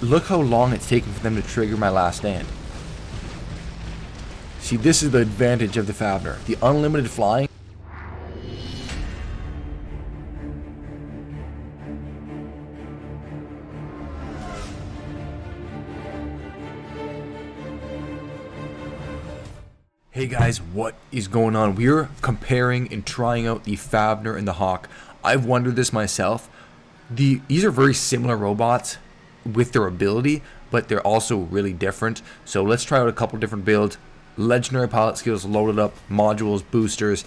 look how long it's taken for them to trigger my last stand. See, this is the advantage of the FAFNIR. The unlimited flying. Hey guys, what is going on? We're comparing and trying out the FAFNIR and the Hawk. I've wondered this myself. These are very similar robots with their ability, but they're also really different. So let's try out a couple different builds. Legendary pilot skills loaded up, modules, boosters,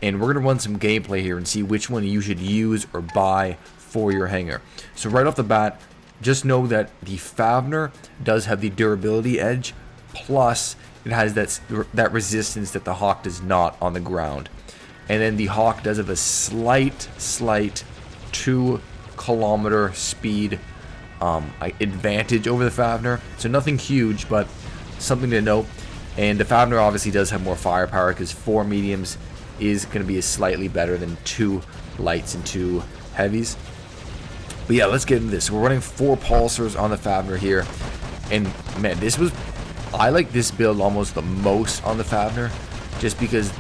and we're going to run some gameplay here and see which one you should use or buy for your hangar. So right off the bat, just know that the FAFNIR does have the durability edge, plus it has that resistance that the Hawk does not on the ground. And then the Hawk does have a slight 2-kilometer speed advantage over the FAFNIR. So nothing huge, but something to note. And the FAFNIR obviously does have more firepower because 4 mediums is going to be slightly better than 2 lights and 2 heavies. But yeah, let's get into this. So we're running 4 pulsars on the FAFNIR here. And man, I like this build almost the most on the FAFNIR, just because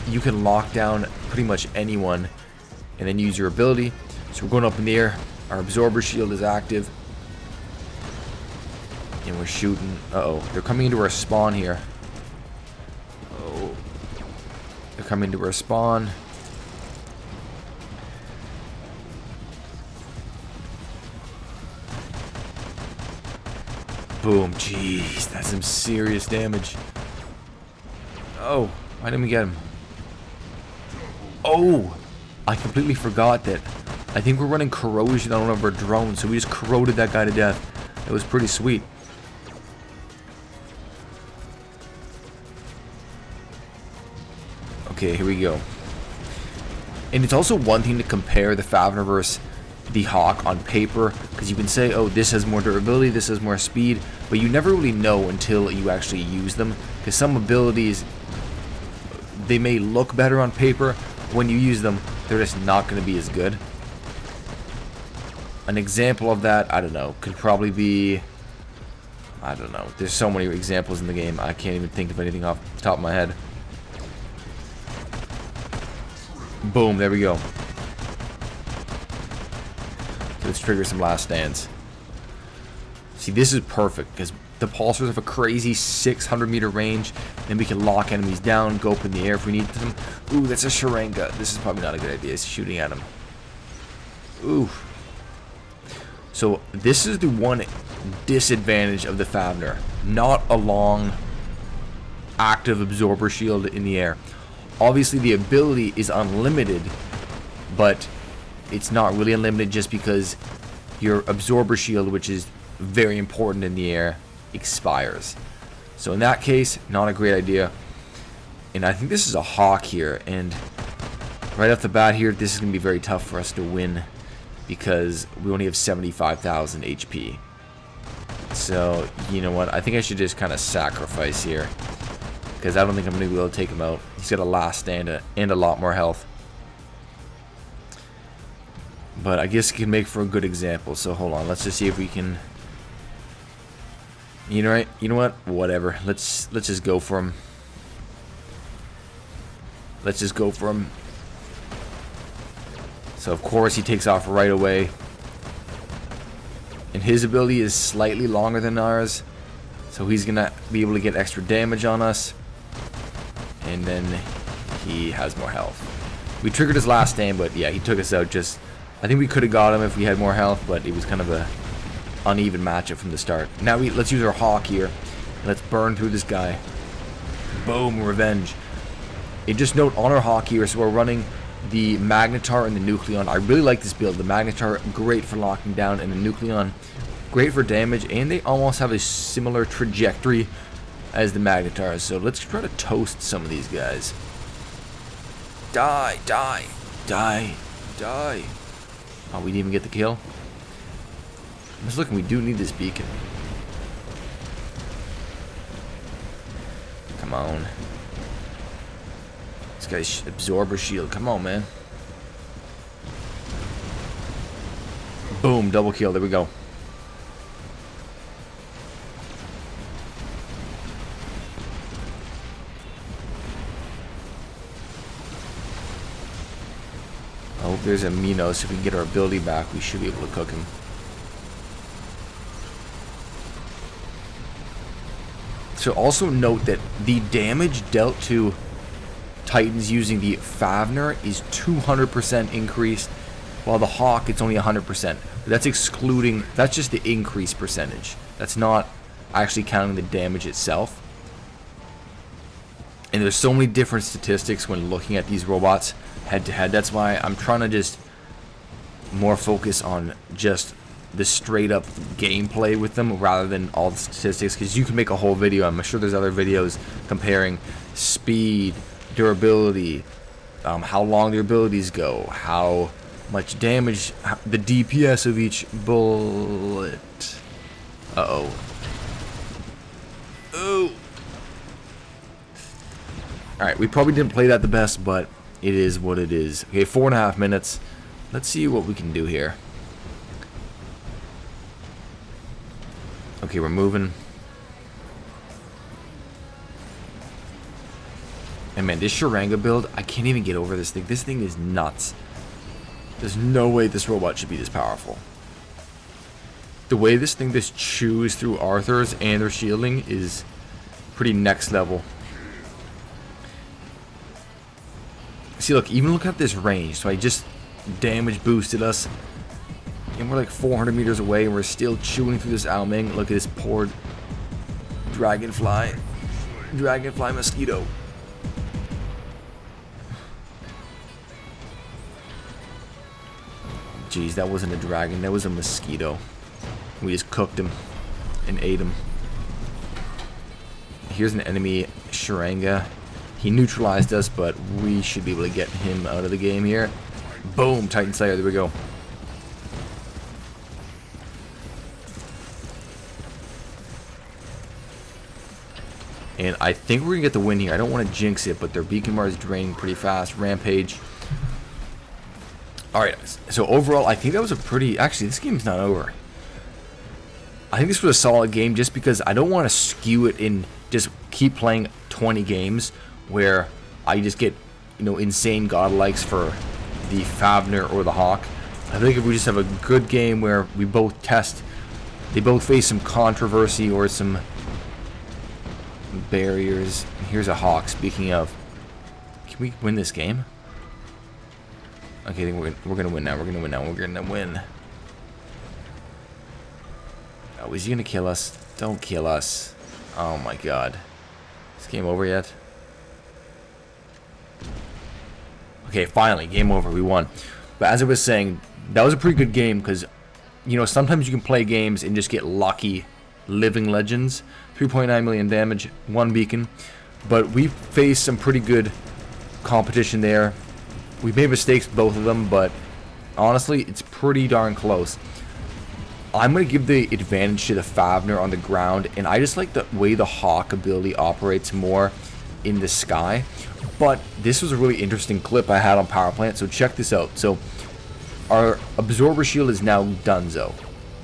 you can lock down pretty much anyone and then use your ability. So we're going up in the air. Our absorber shield is active. And we're shooting. Uh-oh. They're coming into our spawn here. Oh. They're coming into our spawn. Boom. Jeez, that's some serious damage. Oh, why didn't we get him? Oh, I completely forgot that. I think we're running corrosion on one of our drones, so we just corroded that guy to death. It was pretty sweet. Okay, here we go. And it's also one thing to compare the FAFNIR versus the Hawk on paper, because you can say, oh, this has more durability, this has more speed, but you never really know until you actually use them, because some abilities, they may look better on paper. When you use them, they're just not going to be as good. An example of that, I don't know, could probably be, I don't know, there's so many examples in the game, I can't even think of anything off the top of my head. Boom, there we go. Let's trigger some last stands. See, this is perfect because the pulsars have a crazy 600-meter range. Then we can lock enemies down, go up in the air if we need them. Ooh, that's a Sharenga. This is probably not a good idea. It's shooting at him. Ooh. So this is the one disadvantage of the FAFNIR. Not a long active absorber shield in the air. Obviously, the ability is unlimited, but it's not really unlimited just because your absorber shield, which is very important in the air, expires. So in that case, not a great idea. And I think this is a Hawk here, and right off the bat here, this is going to be very tough for us to win because we only have 75,000 HP. So, you know what, I think I should just kind of sacrifice here, because I don't think I'm going to be able to take him out. He's got a last stand and a lot more health. But I guess it can make for a good example. So hold on, let's just see if we can. You know what? Whatever. Let's just go for him. Let's just go for him. So of course he takes off right away. And his ability is slightly longer than ours, so he's gonna be able to get extra damage on us. And then he has more health. We triggered his last stand, but yeah, he took us out just. I think we could have got him if we had more health, but it was kind of a uneven matchup from the start. Now let's use our Hawk here, and let's burn through this guy. Boom, revenge. And just note on our Hawk here, so we're running the Magnetar and the Nucleon. I really like this build. The Magnetar, great for locking down, and the Nucleon, great for damage, and they almost have a similar trajectory as the Magnetar. So let's try to toast some of these guys. Die, die, die, die. Oh, we didn't even get the kill. I'm just looking, we do need this beacon. Come on. This guy's absorber shield. Come on, man. Boom, double kill. There we go. hope there's a Minos. If we can get our ability back, we should be able to cook him. So also note that the damage dealt to Titans using the FAFNIR is 200% increased, while the Hawk, it's only 100%. But that's excluding, that's just the increase percentage. That's not actually counting the damage itself. And there's so many different statistics when looking at these robots head to head. That's why I'm trying to just more focus on just the straight up gameplay with them rather than all the statistics, because you can make a whole video. I'm sure there's other videos comparing speed, durability, how long their abilities go, how much damage, the DPS of each bullet. Uh-oh. Oh. Alright, we probably didn't play that the best, but it is what it is. Okay, 4.5 minutes. Let's see what we can do here. Okay, we're moving. And man, this Shuranga build, I can't even get over this thing. This thing is nuts. There's no way this robot should be this powerful. The way this thing just chews through Arthurs and their shielding is pretty next level. See, look, even look at this range. So I just damage boosted us. And we're like 400 meters away, and we're still chewing through this Alming. Look at this poor dragonfly. Dragonfly mosquito. Jeez, that wasn't a dragon. That was a mosquito. We just cooked him and ate him. Here's an enemy Shuranga. He neutralized us, but we should be able to get him out of the game here. Boom, Titan Slayer. There we go. And I think we're going to get the win here. I don't want to jinx it, but their Beacon Bar is draining pretty fast. Rampage. Alright, so overall, I think that was a pretty... Actually, this game's not over. I think this was a solid game just because I don't want to skew it and just keep playing 20 games where I just get, you know, insane godlikes for the FAFNIR or the Hawk. I think if we just have a good game where we both test, they both face some controversy or some barriers. Here's a Hawk, speaking of. Can we win this game? Okay, I think we're gonna win now. We're gonna win now. We're gonna win. Oh, is he gonna kill us? Don't kill us. Oh my god. Is game over yet? Okay, finally, game over. We won. But as I was saying, that was a pretty good game because, you know, sometimes you can play games and just get lucky living legends. 3.9 million damage, 1 beacon. But we faced some pretty good competition there. We made mistakes, both of them, but honestly, it's pretty darn close. I'm going to give the advantage to the FAFNIR on the ground, and I just like the way the Hawk ability operates more in the sky. But this was a really interesting clip I had on Power Plant, so check this out. So our Absorber Shield is now donezo.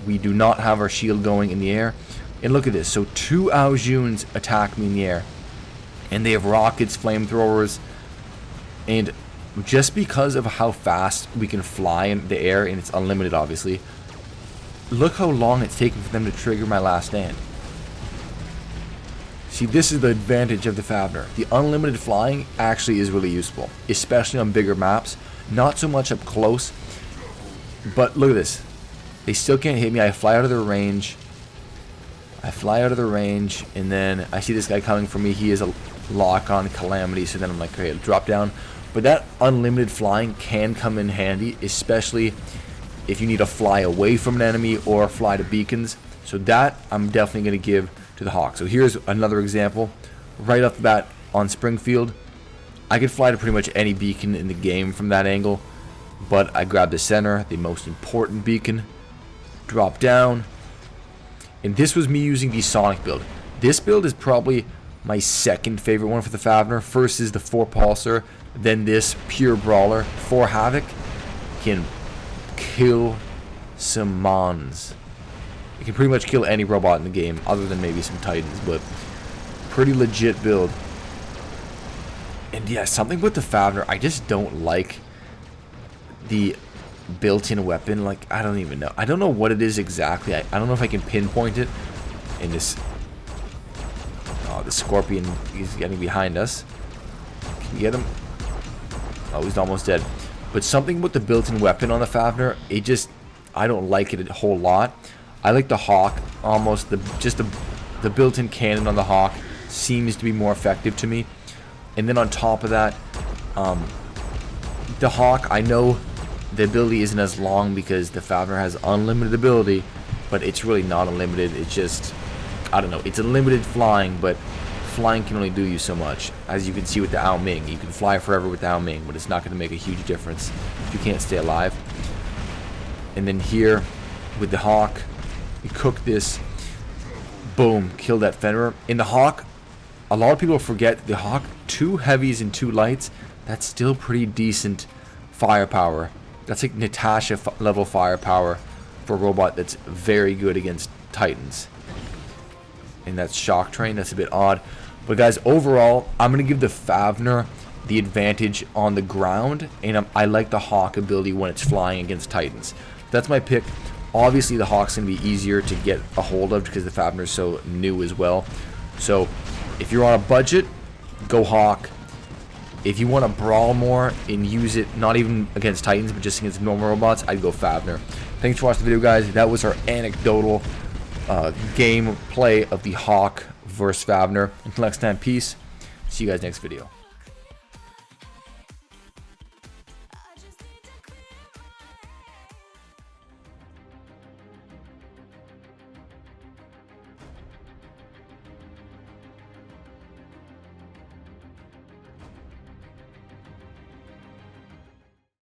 We do not have our shield going in the air. And look at this. So 2 Aojuns attack me in the air, and they have rockets, flamethrowers, and just because of how fast we can fly in the air, and it's unlimited obviously, look how long it's taken for them to trigger my last stand. See, this is the advantage of the FAFNIR. The unlimited flying actually is really useful, especially on bigger maps. Not so much up close, but look at this. They still can't hit me. I fly out of their range. And then I see this guy coming for me. He is a lock-on Calamity, so then I'm like, okay, I'll drop down. But that unlimited flying can come in handy, especially if you need to fly away from an enemy or fly to beacons. So that I'm definitely going to give to the Hawk. So here's another example. Right off the bat on Springfield, I could fly to pretty much any beacon in the game from that angle. But I grabbed the center, the most important beacon, drop down. And this was me using the Sonic build. This build is probably my second favorite one for the FAFNIR. First is the 4 Pulsar, then this pure brawler. 4 Havoc can kill some mons. It can pretty much kill any robot in the game, other than maybe some Titans, but pretty legit build. And yeah, something with the FAFNIR, I just don't like the built-in weapon, like, I don't even know. I don't know what it is exactly. I don't know if I can pinpoint it in this. Oh, the Scorpion is getting behind us. Can you get him? Oh, he's almost dead. But something with the built-in weapon on the FAFNIR, it just, I don't like it a whole lot. I like the Hawk almost. The built-in cannon on the Hawk seems to be more effective to me. And then on top of that, the Hawk, I know the ability isn't as long because the FAFNIR has unlimited ability, but it's really not unlimited. It's just, I don't know, it's unlimited flying, but flying can only do you so much. As you can see with the Ao Ming, you can fly forever with the Ao Ming, but it's not going to make a huge difference if you can't stay alive. And then here with the Hawk, you cook this, boom, kill that Fenrir. In the Hawk, a lot of people forget the Hawk, 2 heavies and 2 lights, that's still pretty decent firepower. That's like Natasha level firepower for a robot that's very good against Titans. And that's Shock Train, that's a bit odd. But guys, overall, I'm going to give the FAFNIR the advantage on the ground, and I like the Hawk ability when it's flying against Titans. That's my pick. Obviously, the Hawk's going to be easier to get a hold of because the FAFNIR is so new as well. So, if you're on a budget, go Hawk. If you want to brawl more and use it, not even against Titans, but just against normal robots, I'd go FAFNIR. Thanks for watching the video, guys. That was our anecdotal game play of the Hawk versus FAFNIR. Until next time, peace. See you guys next video.